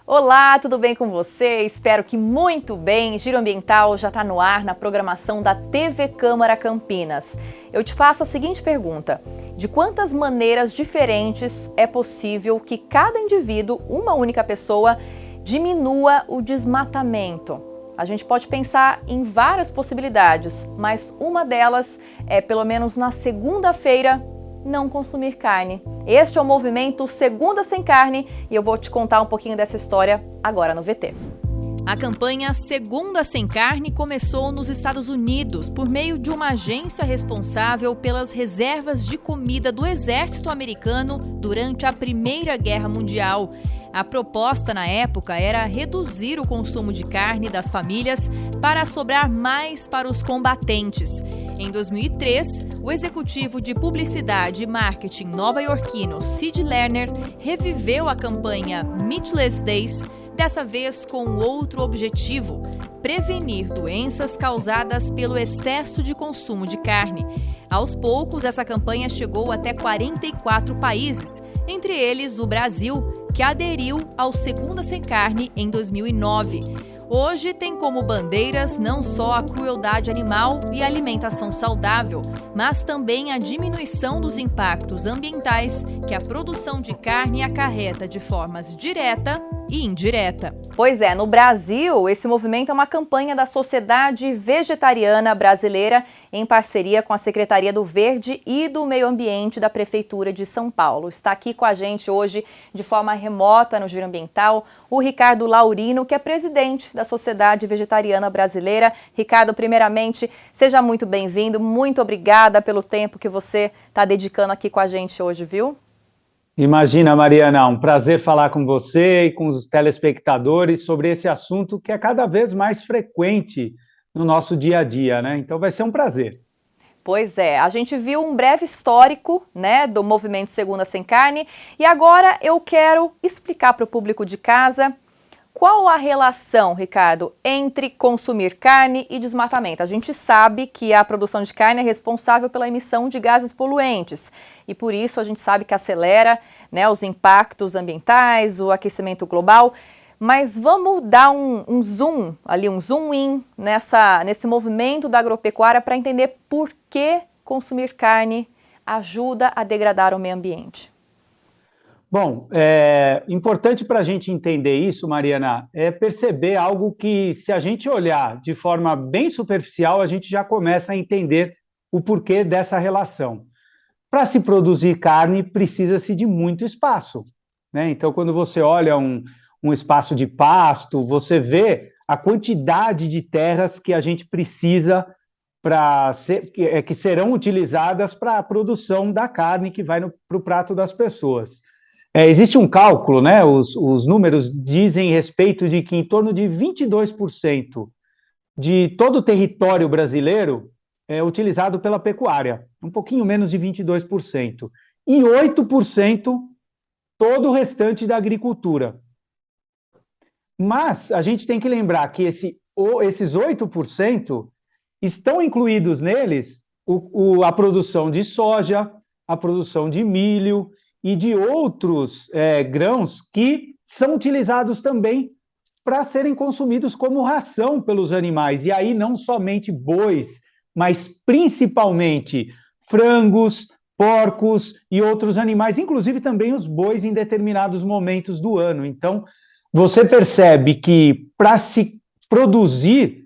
Olá, tudo bem com você? Espero que muito bem. Giro Ambiental já está no ar na programação da TV Câmara Campinas. Eu te faço a seguinte pergunta: de quantas maneiras diferentes é possível que cada indivíduo, uma única pessoa, diminua o desmatamento? A gente pode pensar em várias possibilidades, mas uma delas é, pelo menos na segunda-feira, não consumir carne. Este é o movimento Segunda Sem Carne e eu vou te contar um pouquinho dessa história agora no VT. A campanha Segunda Sem Carne começou nos Estados Unidos por meio de uma agência responsável pelas reservas de comida do exército americano durante a Primeira Guerra Mundial. A proposta na época era reduzir o consumo de carne das famílias para sobrar mais para os combatentes. Em 2003, o executivo de publicidade e marketing nova-iorquino Sid Lerner reviveu a campanha Meatless Days, dessa vez com outro objetivo: prevenir doenças causadas pelo excesso de consumo de carne. Aos poucos, essa campanha chegou até 44 países, entre eles o Brasil, que aderiu ao Segunda Sem Carne em 2009. Hoje tem como bandeiras não só a crueldade animal e a alimentação saudável, mas também a diminuição dos impactos ambientais que a produção de carne acarreta de formas direta e indireta. Pois é, no Brasil, esse movimento é uma campanha da Sociedade Vegetariana Brasileira em parceria com a Secretaria do Verde e do Meio Ambiente da Prefeitura de São Paulo. Está aqui com a gente hoje, de forma remota no Giro Ambiental, o Ricardo Laurino, que é presidente da Sociedade Vegetariana Brasileira. Ricardo, primeiramente, seja muito bem-vindo, muito obrigada pelo tempo que você está dedicando aqui com a gente hoje, viu? Imagina, Mariana, um prazer falar com você e com os telespectadores sobre esse assunto que é cada vez mais frequente no nosso dia a dia, né? Então vai ser um prazer. Pois é, a gente viu um breve histórico, né, do movimento Segunda Sem Carne e agora eu quero explicar para o público de casa qual a relação, Ricardo, entre consumir carne e desmatamento. A gente sabe que a produção de carne é responsável pela emissão de gases poluentes e por isso a gente sabe que acelera, né, os impactos ambientais, o aquecimento global. Mas vamos dar um zoom, ali um zoom in nesse movimento da agropecuária para entender por que consumir carne ajuda a degradar o meio ambiente. Bom, é importante para a gente entender isso, Mariana, é perceber algo que, se a gente olhar de forma bem superficial, a gente já começa a entender o porquê dessa relação. Para se produzir carne, precisa-se de muito espaço, né? Então, quando você olha um espaço de pasto, você vê a quantidade de terras que a gente precisa que serão utilizadas para a produção da carne que vai para o prato das pessoas. Existe um cálculo, né? Os números dizem respeito de que em torno de 22% de todo o território brasileiro é utilizado pela pecuária, um pouquinho menos de 22%, e 8% todo o restante da agricultura. Mas a gente tem que lembrar que esses 8% estão incluídos neles a produção de soja, a produção de milho e de outros grãos que são utilizados também para serem consumidos como ração pelos animais. E aí não somente bois, mas principalmente frangos, porcos e outros animais, inclusive também os bois em determinados momentos do ano. Então, você percebe que para se produzir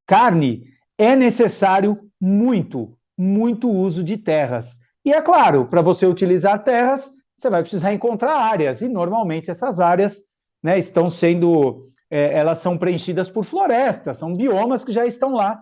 carne é necessário muito uso de terras. E é claro, para você utilizar terras, você vai precisar encontrar áreas, e normalmente essas áreas, né, elas são preenchidas por florestas, são biomas que já estão lá,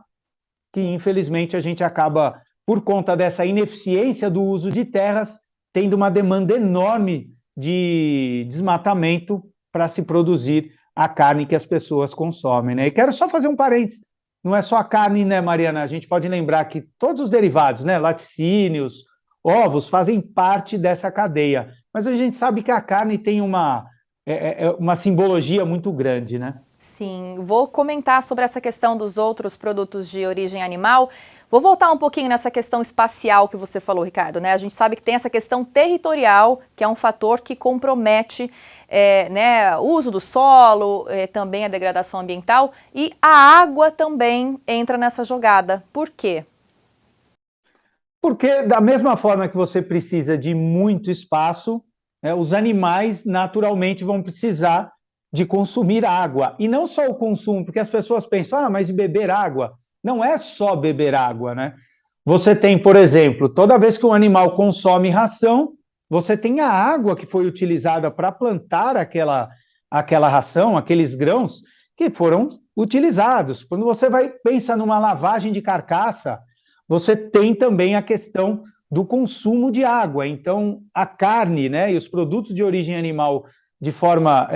que infelizmente a gente acaba, por conta dessa ineficiência do uso de terras, tendo uma demanda enorme de desmatamento para se produzir a carne que as pessoas consomem, né? E quero só fazer um parênteses, não é só a carne, né, Mariana? A gente pode lembrar que todos os derivados, né, laticínios, ovos, fazem parte dessa cadeia, mas a gente sabe que a carne tem uma é uma simbologia muito grande, né? Sim, vou comentar sobre essa questão dos outros produtos de origem animal. Vou voltar um pouquinho nessa questão espacial que você falou, Ricardo, né? A gente sabe que tem essa questão territorial, que é um fator que compromete né, o uso do solo, também a degradação ambiental, e a água também entra nessa jogada. Por quê? Porque da mesma forma que você precisa de muito espaço, né, os animais naturalmente vão precisar de consumir água. E não só o consumo, porque as pessoas pensam, mas de beber água. Não é só beber água, né? Você tem, por exemplo, toda vez que um animal consome ração, você tem a água que foi utilizada para plantar aquela ração, aqueles grãos que foram utilizados. Quando você vai pensa numa lavagem de carcaça, você tem também a questão do consumo de água. Então, a carne, né, e os produtos de origem animal, de forma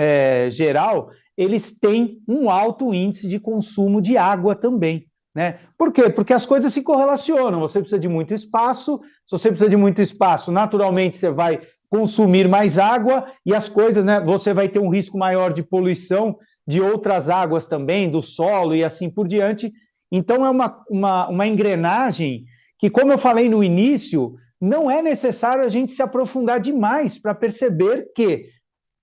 geral, eles têm um alto índice de consumo de água também. Né? Por quê? Porque as coisas se correlacionam. Você precisa de muito espaço, se você precisa de muito espaço, naturalmente você vai consumir mais água e as coisas, né? Você vai ter um risco maior de poluição de outras águas também, do solo e assim por diante. Então, é uma engrenagem que, como eu falei no início, não é necessário a gente se aprofundar demais para perceber que,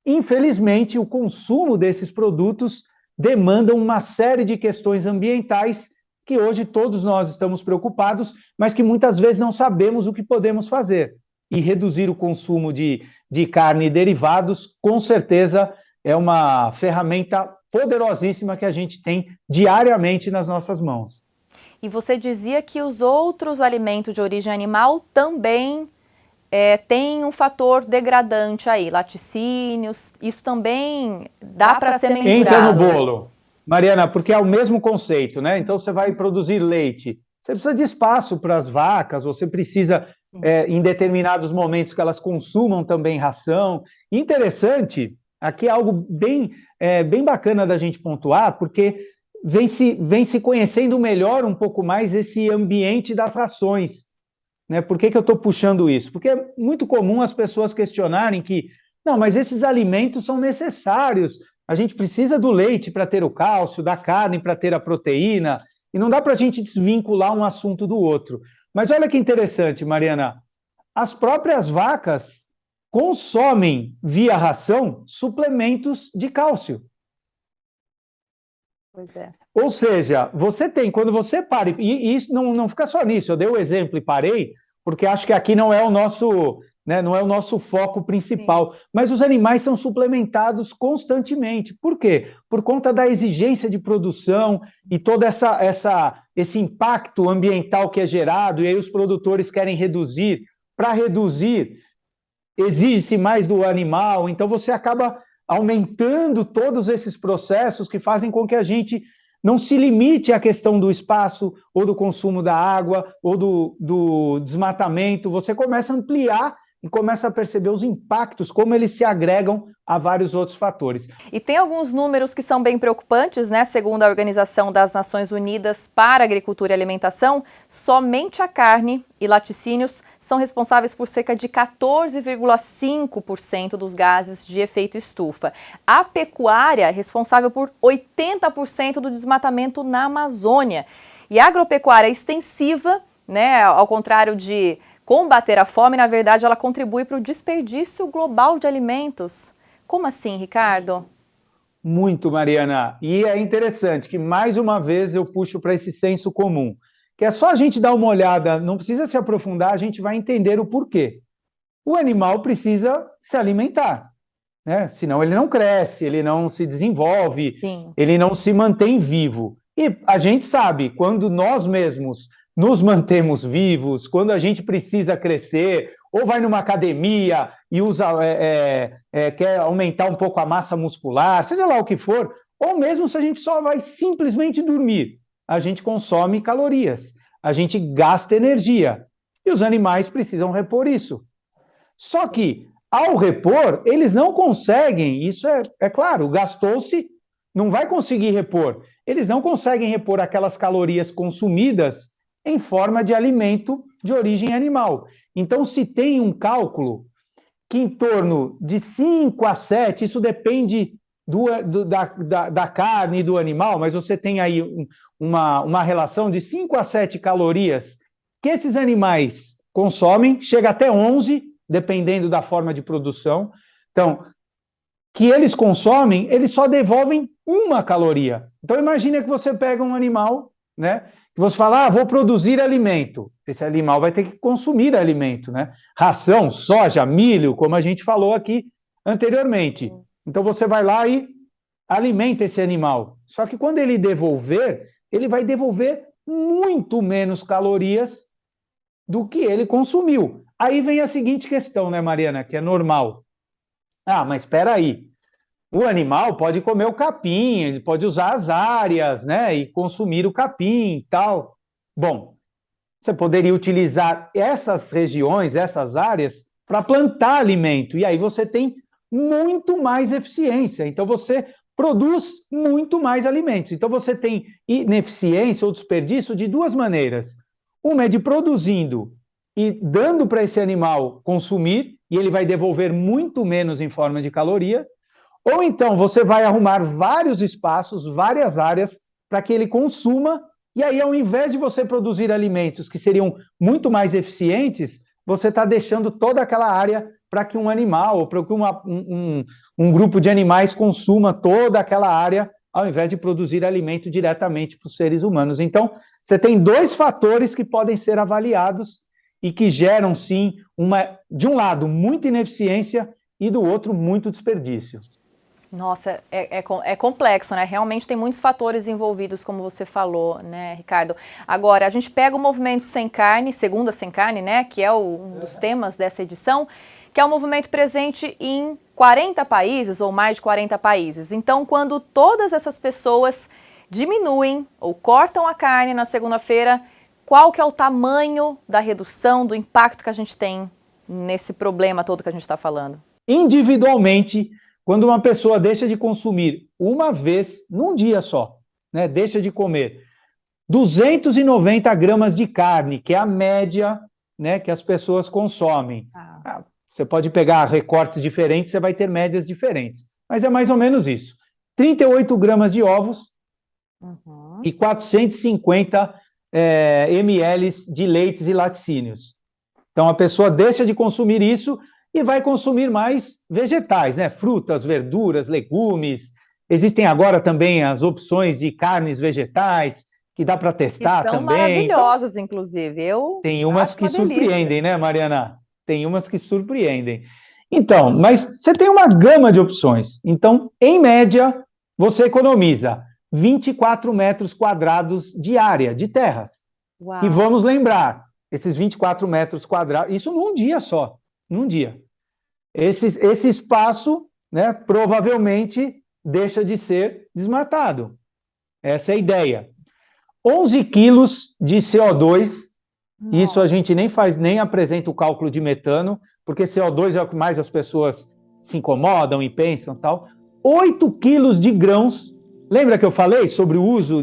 infelizmente, o consumo desses produtos demanda uma série de questões ambientais que hoje todos nós estamos preocupados, mas que muitas vezes não sabemos o que podemos fazer. E reduzir o consumo de carne e derivados, com certeza, é uma ferramenta poderosíssima que a gente tem diariamente nas nossas mãos. E você dizia que os outros alimentos de origem animal também têm um fator degradante aí, laticínios, isso também dá para ser Entra no mensurado. bolo, Mariana, porque é o mesmo conceito, né? Então você vai produzir leite, você precisa de espaço para as vacas, você precisa, em determinados momentos, que elas consumam também ração. Interessante, aqui é algo bem bacana da gente pontuar, porque vem se conhecendo melhor um pouco mais esse ambiente das rações. Né? Por que eu estou puxando isso? Porque é muito comum as pessoas questionarem que, não, mas esses alimentos são necessários, a gente precisa do leite para ter o cálcio, da carne para ter a proteína, e não dá para a gente desvincular um assunto do outro. Mas olha que interessante, Mariana, as próprias vacas consomem, via ração, suplementos de cálcio. Pois é. Ou seja, você tem, quando você para, e isso não fica só nisso, eu dei o exemplo e parei, porque acho que aqui não é o nosso, né, não é o nosso foco principal, Sim. mas os animais são suplementados constantemente. Por quê? Por conta da exigência de produção e todo esse impacto ambiental que é gerado, e aí os produtores querem reduzir. Para reduzir, exige-se mais do animal, então você acaba aumentando todos esses processos que fazem com que a gente não se limite à questão do espaço, ou do consumo da água, ou do desmatamento. Você começa a ampliar e começa a perceber os impactos, como eles se agregam a vários outros fatores. E tem alguns números que são bem preocupantes, né? Segundo a Organização das Nações Unidas para a Agricultura e Alimentação, somente a carne e laticínios são responsáveis por cerca de 14,5% dos gases de efeito estufa. A pecuária é responsável por 80% do desmatamento na Amazônia. E a agropecuária extensiva, né, ao contrário de combater a fome, na verdade, ela contribui para o desperdício global de alimentos. Como assim, Ricardo? Muito, Mariana. E é interessante que, mais uma vez, eu puxo para esse senso comum, que é só a gente dar uma olhada, não precisa se aprofundar, a gente vai entender o porquê. O animal precisa se alimentar, né? Senão ele não cresce, ele não se desenvolve, Sim. ele não se mantém vivo. E a gente sabe, quando nós mesmos nos mantemos vivos, quando a gente precisa crescer, ou vai numa academia e quer aumentar um pouco a massa muscular, seja lá o que for, ou mesmo se a gente só vai simplesmente dormir, a gente consome calorias, a gente gasta energia. E os animais precisam repor isso. Só que, ao repor, eles não conseguem, isso é claro, gastou-se, não vai conseguir repor. Eles não conseguem repor aquelas calorias consumidas em forma de alimento de origem animal. Então, se tem um cálculo que em torno de 5 a 7, isso depende da carne e do animal, mas você tem aí uma relação de 5 a 7 calorias que esses animais consomem, chega até 11, dependendo da forma de produção. Então, que eles consomem, eles só devolvem 1 caloria. Então, imagina que você pega um animal, né? Que você fala, vou produzir alimento. Esse animal vai ter que consumir alimento, né? Ração, soja, milho, como a gente falou aqui anteriormente. Então, você vai lá e alimenta esse animal. Só que quando ele devolver, ele vai devolver muito menos calorias do que ele consumiu. Aí vem a seguinte questão, né, Mariana, que é normal. Mas espera aí. O animal pode comer o capim, ele pode usar as áreas, né, e consumir o capim e tal. Bom, você poderia utilizar essas regiões, essas áreas, para plantar alimento, e aí você tem muito mais eficiência. Então, você produz muito mais alimentos. Então, você tem ineficiência ou desperdício de duas maneiras. Uma é de produzindo e dando para esse animal consumir, e ele vai devolver muito menos em forma de caloria, ou então você vai arrumar vários espaços, várias áreas, para que ele consuma, e aí ao invés de você produzir alimentos que seriam muito mais eficientes, você está deixando toda aquela área para que um animal, ou para que um grupo de animais consuma toda aquela área, ao invés de produzir alimento diretamente para os seres humanos. Então, você tem dois fatores que podem ser avaliados e que geram, sim, de um lado, muita ineficiência e do outro, muito desperdício. Nossa, é complexo, né? Realmente tem muitos fatores envolvidos, como você falou, né, Ricardo? Agora, a gente pega o movimento Sem Carne, Segunda Sem Carne, né, que é um dos temas dessa edição, que é um movimento presente em 40 países ou mais de 40 países. Então, quando todas essas pessoas diminuem ou cortam a carne na segunda-feira, qual que é o tamanho da redução, do impacto que a gente tem nesse problema todo que a gente está falando? Individualmente, quando uma pessoa deixa de consumir uma vez, num dia só, né, deixa de comer 290 gramas de carne, que é a média, né, que as pessoas consomem. Você pode pegar recortes diferentes, você vai ter médias diferentes, mas é mais ou menos isso. 38 gramas de ovos e 450 ml de leites e laticínios. Então, a pessoa deixa de consumir isso e vai consumir mais vegetais, né? Frutas, verduras, legumes. Existem agora também as opções de carnes vegetais, que dá para testar também. São maravilhosas, inclusive. Tem umas que surpreendem, né, Mariana? Tem umas que surpreendem. Então, mas você tem uma gama de opções. Então, em média, você economiza 24 metros quadrados de área, de terras. Uau. E vamos lembrar, esses 24 metros quadrados, isso num dia só, num dia. Esse espaço, né, provavelmente deixa de ser desmatado. Essa é a ideia. 11 quilos de CO2, isso a gente nem apresenta o cálculo de metano, porque CO2 é o que mais as pessoas se incomodam e pensam, tal. 8 quilos de grãos. Lembra que eu falei sobre o uso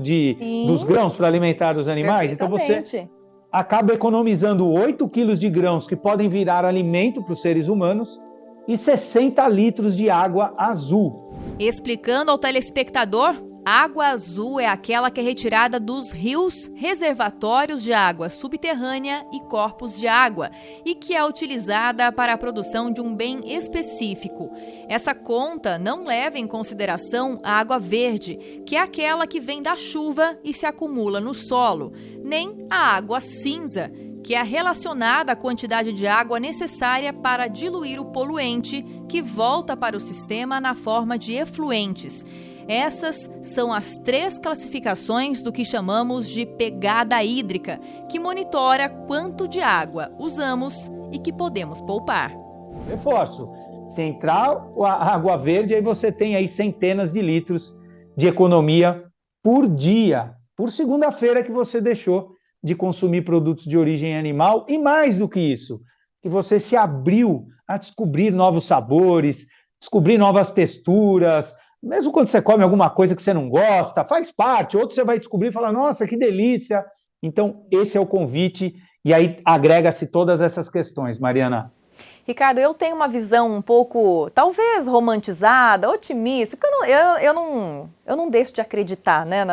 dos grãos para alimentar os animais? Então você acaba economizando 8 quilos de grãos que podem virar alimento para os seres humanos e 60 litros de água azul. Explicando ao telespectador, água azul é aquela que é retirada dos rios, reservatórios de água subterrânea e corpos de água e que é utilizada para a produção de um bem específico. Essa conta não leva em consideração a água verde, que é aquela que vem da chuva e se acumula no solo, nem a água cinza, que é relacionada à quantidade de água necessária para diluir o poluente, que volta para o sistema na forma de efluentes. Essas são as 3 classificações do que chamamos de pegada hídrica, que monitora quanto de água usamos e que podemos poupar. Reforço, se entrar a água verde, aí você tem aí centenas de litros de economia por dia, por segunda-feira que você deixou de consumir produtos de origem animal, e mais do que isso, que você se abriu a descobrir novos sabores, descobrir novas texturas, mesmo quando você come alguma coisa que você não gosta, faz parte, outro você vai descobrir e falar, nossa, que delícia. Então, esse é o convite, e aí agrega-se todas essas questões, Mariana. Ricardo, eu tenho uma visão um pouco, talvez romantizada, otimista, porque eu não deixo de acreditar, né,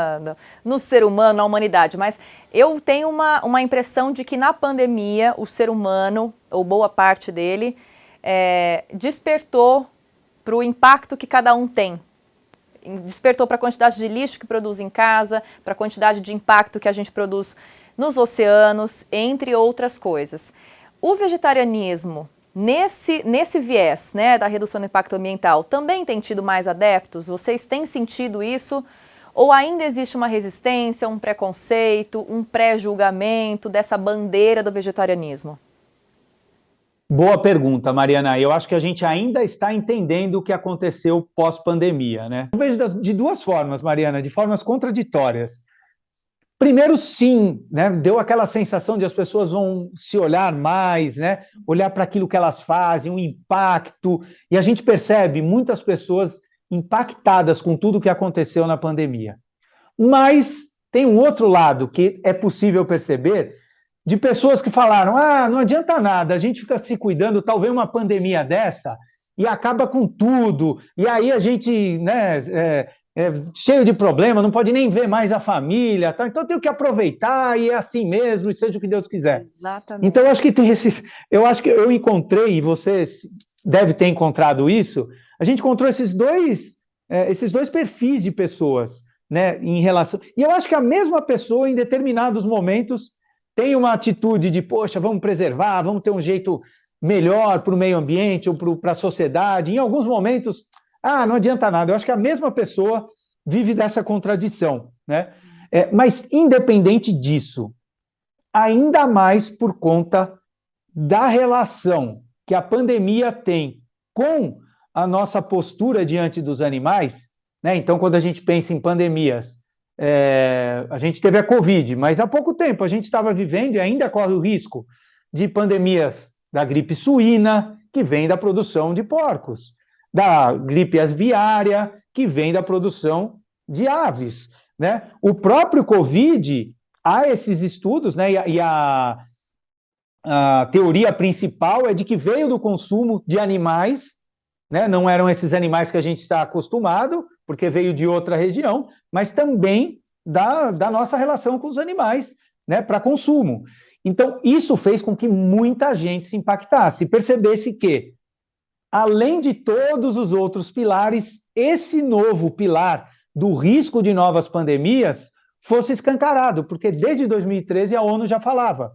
no ser humano, na humanidade, mas eu tenho uma impressão de que na pandemia o ser humano, ou boa parte dele, despertou para o impacto que cada um tem. Despertou para a quantidade de lixo que produz em casa, para a quantidade de impacto que a gente produz nos oceanos, entre outras coisas. O vegetarianismo, nesse viés, né, da redução do impacto ambiental, também tem tido mais adeptos? Vocês têm sentido isso? Ou ainda existe uma resistência, um preconceito, um pré-julgamento dessa bandeira do vegetarianismo? Boa pergunta, Mariana. Eu acho que a gente ainda está entendendo o que aconteceu pós-pandemia, né? Eu vejo de duas formas, Mariana, de formas contraditórias. Primeiro, sim, né? Deu aquela sensação de as pessoas vão se olhar mais, né? Olhar para aquilo que elas fazem, o impacto. E a gente percebe muitas pessoas impactadas com tudo o que aconteceu na pandemia. Mas tem um outro lado que é possível perceber, de pessoas que falaram, não adianta nada, a gente fica se cuidando, talvez uma pandemia dessa, e acaba com tudo, e aí a gente, né, cheio de problema, não pode nem ver mais a família, tá? Então tem que aproveitar, e é assim mesmo, e seja o que Deus quiser. Exatamente. Então eu acho que tem eu acho que eu encontrei, e você deve ter encontrado isso, a gente encontrou esses dois perfis de pessoas, né, em relação... E eu acho que a mesma pessoa, em determinados momentos, tem uma atitude de, poxa, vamos preservar, vamos ter um jeito melhor para o meio ambiente ou para a sociedade. Em alguns momentos, não adianta nada. Eu acho que a mesma pessoa vive dessa contradição, né? Mas, independente disso, ainda mais por conta da relação que a pandemia tem com a nossa postura diante dos animais, né? Então, quando a gente pensa em pandemias, a gente teve a Covid, mas há pouco tempo a gente estava vivendo e ainda corre o risco de pandemias da gripe suína, que vem da produção de porcos, da gripe aviária, que vem da produção de aves, né? O próprio Covid, há esses estudos, né? E a teoria principal é de que veio do consumo de animais, né? Não eram esses animais que a gente está acostumado, porque veio de outra região, mas também da nossa relação com os animais, né, para consumo. Então, isso fez com que muita gente se impactasse e percebesse que, além de todos os outros pilares, esse novo pilar do risco de novas pandemias fosse escancarado, porque desde 2013 a ONU já falava,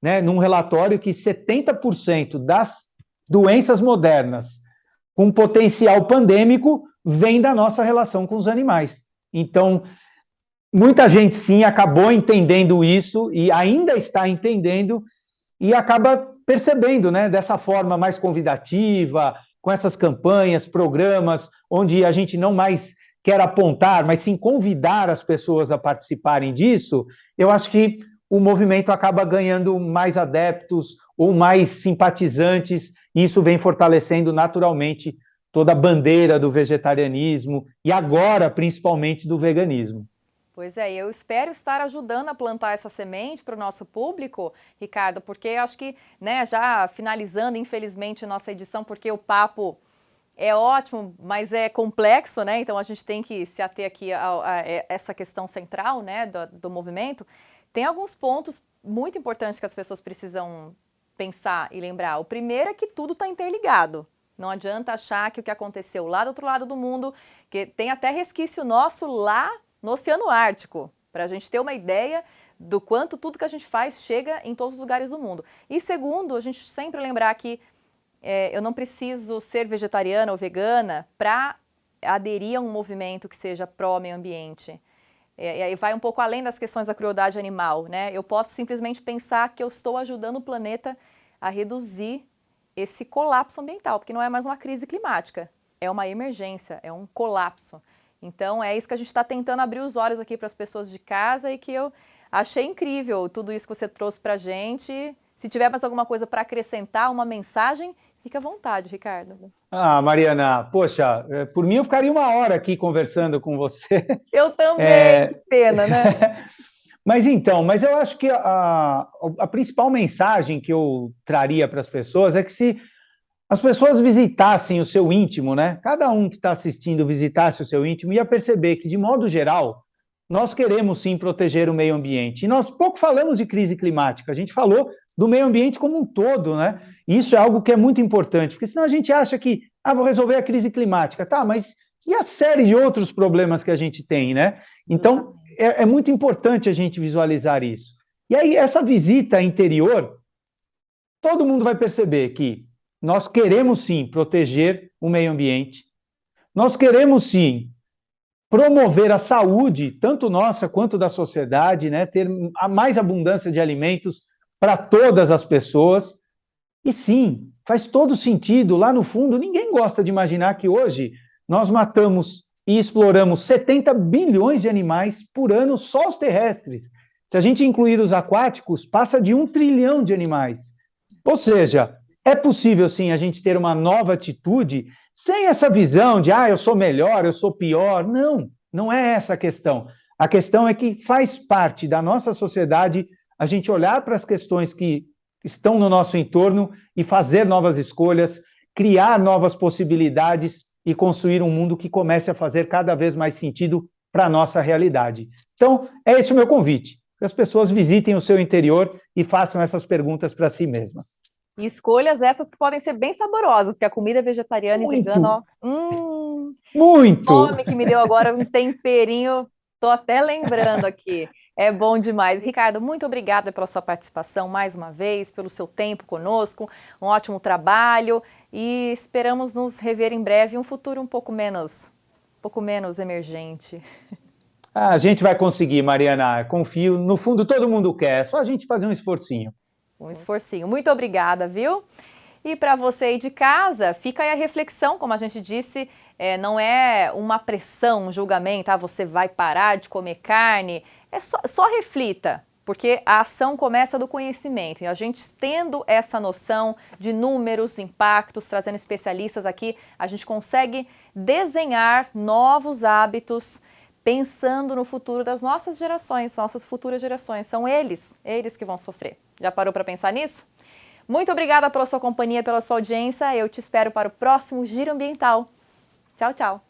né, num relatório que 70% das doenças modernas com potencial pandêmico vem da nossa relação com os animais. Então, muita gente, sim, acabou entendendo isso e ainda está entendendo e acaba percebendo, né, dessa forma mais convidativa, com essas campanhas, programas, onde a gente não mais quer apontar, mas sim convidar as pessoas a participarem disso. Eu acho que o movimento acaba ganhando mais adeptos ou mais simpatizantes, e isso vem fortalecendo naturalmente toda a bandeira do vegetarianismo e agora, principalmente, do veganismo. Pois é, eu espero estar ajudando a plantar essa semente para o nosso público, Ricardo, porque eu acho que, né, já finalizando, infelizmente, nossa edição, porque o papo é ótimo, mas é complexo, né? Então a gente tem que se ater aqui a essa questão central, né, do movimento. Tem alguns pontos muito importantes que as pessoas precisam pensar e lembrar. O primeiro é que tudo está interligado. Não adianta achar que o que aconteceu lá do outro lado do mundo, que tem até resquício nosso lá no Oceano Ártico, para a gente ter uma ideia do quanto tudo que a gente faz chega em todos os lugares do mundo. E segundo, a gente sempre lembrar que eu não preciso ser vegetariana ou vegana para aderir a um movimento que seja pró-meio ambiente. E aí vai um pouco além das questões da crueldade animal, né? Eu posso simplesmente pensar que eu estou ajudando o planeta a reduzir esse colapso ambiental, porque não é mais uma crise climática, é uma emergência, é um colapso. Então é isso que a gente está tentando abrir os olhos aqui para as pessoas de casa e que eu achei incrível tudo isso que você trouxe para a gente. Se tiver mais alguma coisa para acrescentar, uma mensagem, fica à vontade, Ricardo. Mariana, poxa, por mim eu ficaria uma hora aqui conversando com você. Eu também, que pena, né? Mas eu acho que a principal mensagem que eu traria para as pessoas é que se as pessoas visitassem o seu íntimo, né? Cada um que está assistindo visitasse o seu íntimo, ia perceber que, de modo geral, nós queremos sim proteger o meio ambiente. E nós pouco falamos de crise climática, a gente falou do meio ambiente como um todo, né? E isso é algo que é muito importante, porque senão a gente acha que, vou resolver a crise climática, tá, mas e a série de outros problemas que a gente tem, né? Então, é muito importante a gente visualizar isso. E aí, essa visita interior, todo mundo vai perceber que nós queremos sim proteger o meio ambiente, nós queremos sim promover a saúde, tanto nossa quanto da sociedade, né? Ter a mais abundância de alimentos para todas as pessoas. E sim, faz todo sentido. Lá no fundo, ninguém gosta de imaginar que hoje nós matamos e exploramos 70 bilhões de animais por ano, só os terrestres. Se a gente incluir os aquáticos, passa de 1 trilhão de animais. Ou seja, é possível sim a gente ter uma nova atitude sem essa visão de, eu sou melhor, eu sou pior. Não, não é essa a questão. A questão é que faz parte da nossa sociedade a gente olhar para as questões que estão no nosso entorno e fazer novas escolhas, criar novas possibilidades e construir um mundo que comece a fazer cada vez mais sentido para a nossa realidade. Então, é esse o meu convite, que as pessoas visitem o seu interior e façam essas perguntas para si mesmas. E escolhas essas que podem ser bem saborosas, porque a comida vegetariana e vegana, muito! Fome que me deu agora um temperinho, tô até lembrando aqui. É bom demais. Ricardo, muito obrigada pela sua participação mais uma vez, pelo seu tempo conosco, um ótimo trabalho e esperamos nos rever em breve em um futuro um pouco menos emergente. A gente vai conseguir, Mariana, confio. No fundo, todo mundo quer, é só a gente fazer um esforcinho. Um esforcinho. Muito obrigada, viu? E para você aí de casa, fica aí a reflexão, como a gente disse, não é uma pressão, um julgamento, você vai parar de comer carne, só reflita, porque a ação começa do conhecimento, e a gente tendo essa noção de números, impactos, trazendo especialistas aqui, a gente consegue desenhar novos hábitos, pensando no futuro das nossas gerações, nossas futuras gerações, são eles que vão sofrer. Já parou para pensar nisso? Muito obrigada pela sua companhia, pela sua audiência. Eu te espero para o próximo Giro Ambiental. Tchau, tchau.